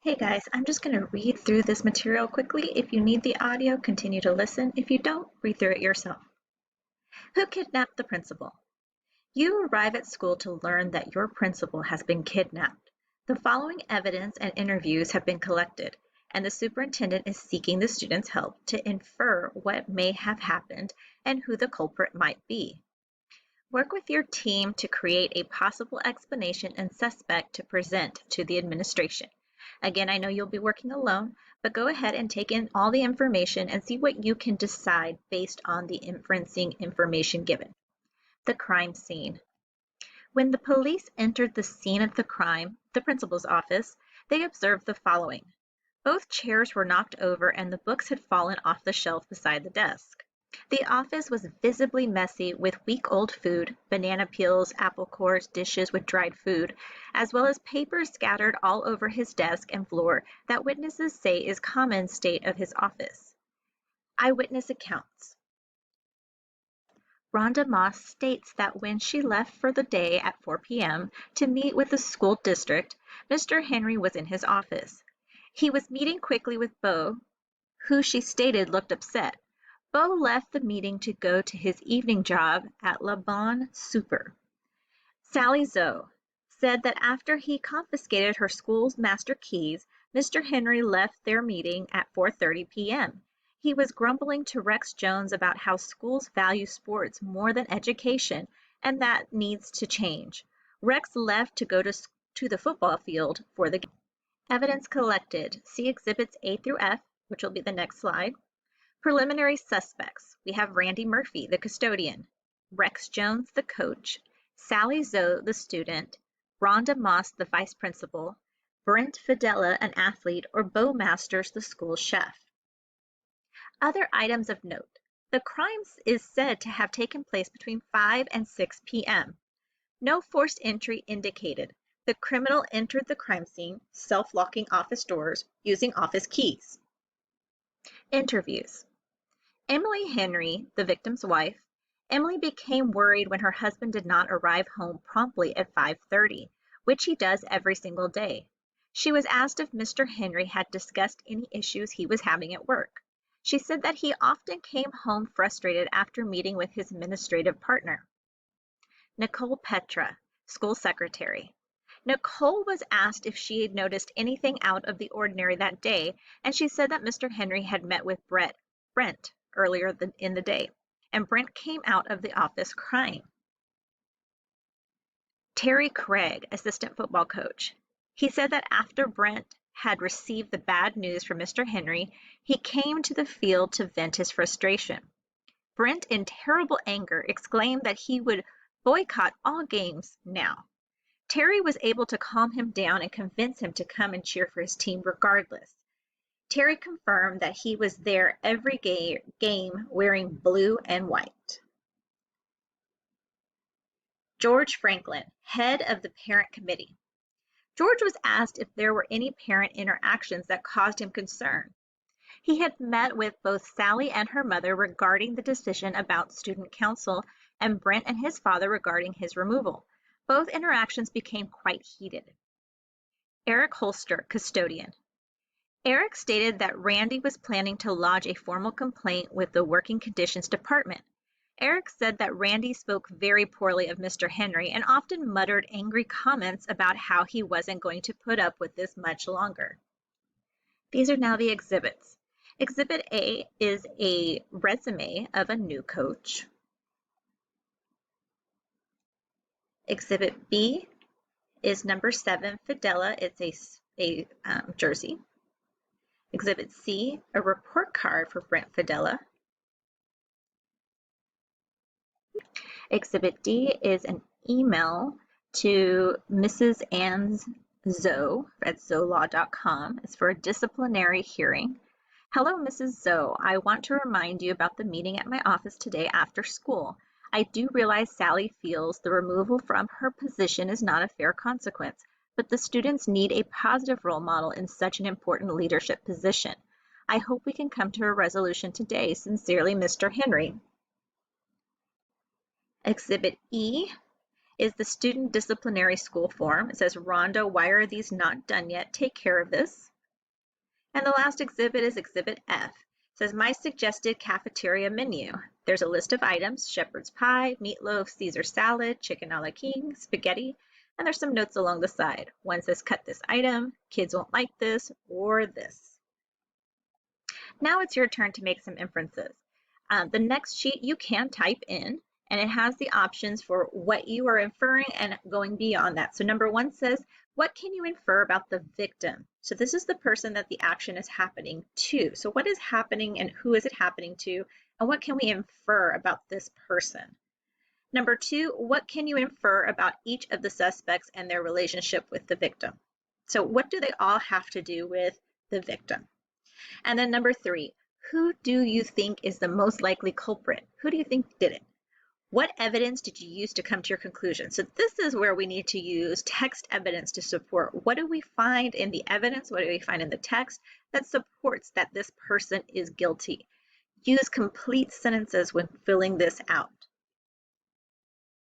Hey guys, I'm just going to read through this material quickly. If you need the audio, continue to listen. If you don't, read through it yourself. Who kidnapped the principal? You arrive at school to learn that your principal has been kidnapped. The following evidence and interviews have been collected, and the superintendent is seeking the students' help to infer what may have happened and who the culprit might be. Work with your team to create a possible explanation and suspect to present to the administration. Again, I know you'll be working alone, but go ahead and take in all the information and see what you can decide based on the inferencing information given. The crime scene. When the police entered the scene of the crime, the principal's office, they observed the following. Both chairs were knocked over and the books had fallen off the shelf beside the desk. The office was visibly messy with week-old food, banana peels, apple cores, dishes with dried food, as well as papers scattered all over his desk and floor that witnesses say is common state of his office. Eyewitness accounts. Rhonda Moss states that when she left for the day at 4 p.m. to meet with the school district, Mr. Henry was in his office. He was meeting quickly with Beau, who she stated looked upset. Beau left the meeting to go to his evening job at Le Bon Super. Sally Zoe said that after he confiscated her school's master keys, Mr. Henry left their meeting at 4:30 p.m. He was grumbling to Rex Jones about how schools value sports more than education, and that needs to change. Rex left to go to the football field for the game. Evidence collected. See Exhibits A through F, which will be the next slide. Preliminary suspects. We have Randy Murphy, the custodian, Rex Jones, the coach, Sally Zoe, the student, Rhonda Moss, the vice principal, Brent Fidella, an athlete, or Beau Masters, the school chef. Other items of note. The crime is said to have taken place between 5 and 6 p.m. No forced entry indicated. The criminal entered the crime scene, self-locking office doors, using office keys. Interviews. Emily Henry, the victim's wife. Emily became worried when her husband did not arrive home promptly at 5:30, which he does every single day. She was asked if Mr. Henry had discussed any issues he was having at work. She said that he often came home frustrated after meeting with his administrative partner. Nicole Petra, school secretary. Nicole was asked if she had noticed anything out of the ordinary that day, and she said that Mr. Henry had met with Brent earlier in the day, and Brent came out of the office crying. Terry Craig, assistant football coach. He said that after Brent had received the bad news from Mr. Henry, he came to the field to vent his frustration. Brent, in terrible anger, exclaimed that he would boycott all games now. Terry was able to calm him down and convince him to come and cheer for his team regardless. Terry confirmed that he was there every game wearing blue and white. George Franklin, head of the parent committee. George was asked if there were any parent interactions that caused him concern. He had met with both Sally and her mother regarding the decision about student council and Brent and his father regarding his removal. Both interactions became quite heated. Eric Holster, custodian. Eric stated that Randy was planning to lodge a formal complaint with the Working Conditions Department. Eric said that Randy spoke very poorly of Mr. Henry and often muttered angry comments about how he wasn't going to put up with this much longer. These are now the exhibits. Exhibit A is a resume of a new coach. Exhibit B is number 7, Fidella. It's a jersey. Exhibit C, a report card for Brent Fidella. Exhibit D is an email to Mrs. Ann Zoe at zoelaw.com. It's for a disciplinary hearing. Hello, Mrs. Zoe. I want to remind you about the meeting at my office today after school. I do realize Sally feels the removal from her position is not a fair consequence, but the students need a positive role model in such an important leadership position. I hope we can come to a resolution today. Sincerely, Mr. Henry. Exhibit E is the student disciplinary school form. It says, Rhonda, why are these not done yet? Take care of this. And the last exhibit is Exhibit F. It says, my suggested cafeteria menu. There's a list of items: shepherd's pie, meatloaf, Caesar salad, chicken a la king, spaghetti, and there's some notes along the side. One says, cut this item, kids won't like this, or this. Now it's your turn to make some inferences. The next sheet you can type in, and it has the options for what you are inferring and going beyond that. So number 1 says, what can you infer about the victim? So this is the person that the action is happening to. So what is happening and who is it happening to? And what can we infer about this person? Number 2, what can you infer about each of the suspects and their relationship with the victim? So what do they all have to do with the victim? And then number 3, who do you think is the most likely culprit? Who do you think did it? What evidence did you use to come to your conclusion? So this is where we need to use text evidence to support. What do we find in the evidence? What do we find in the text that supports that this person is guilty? Use complete sentences when filling this out.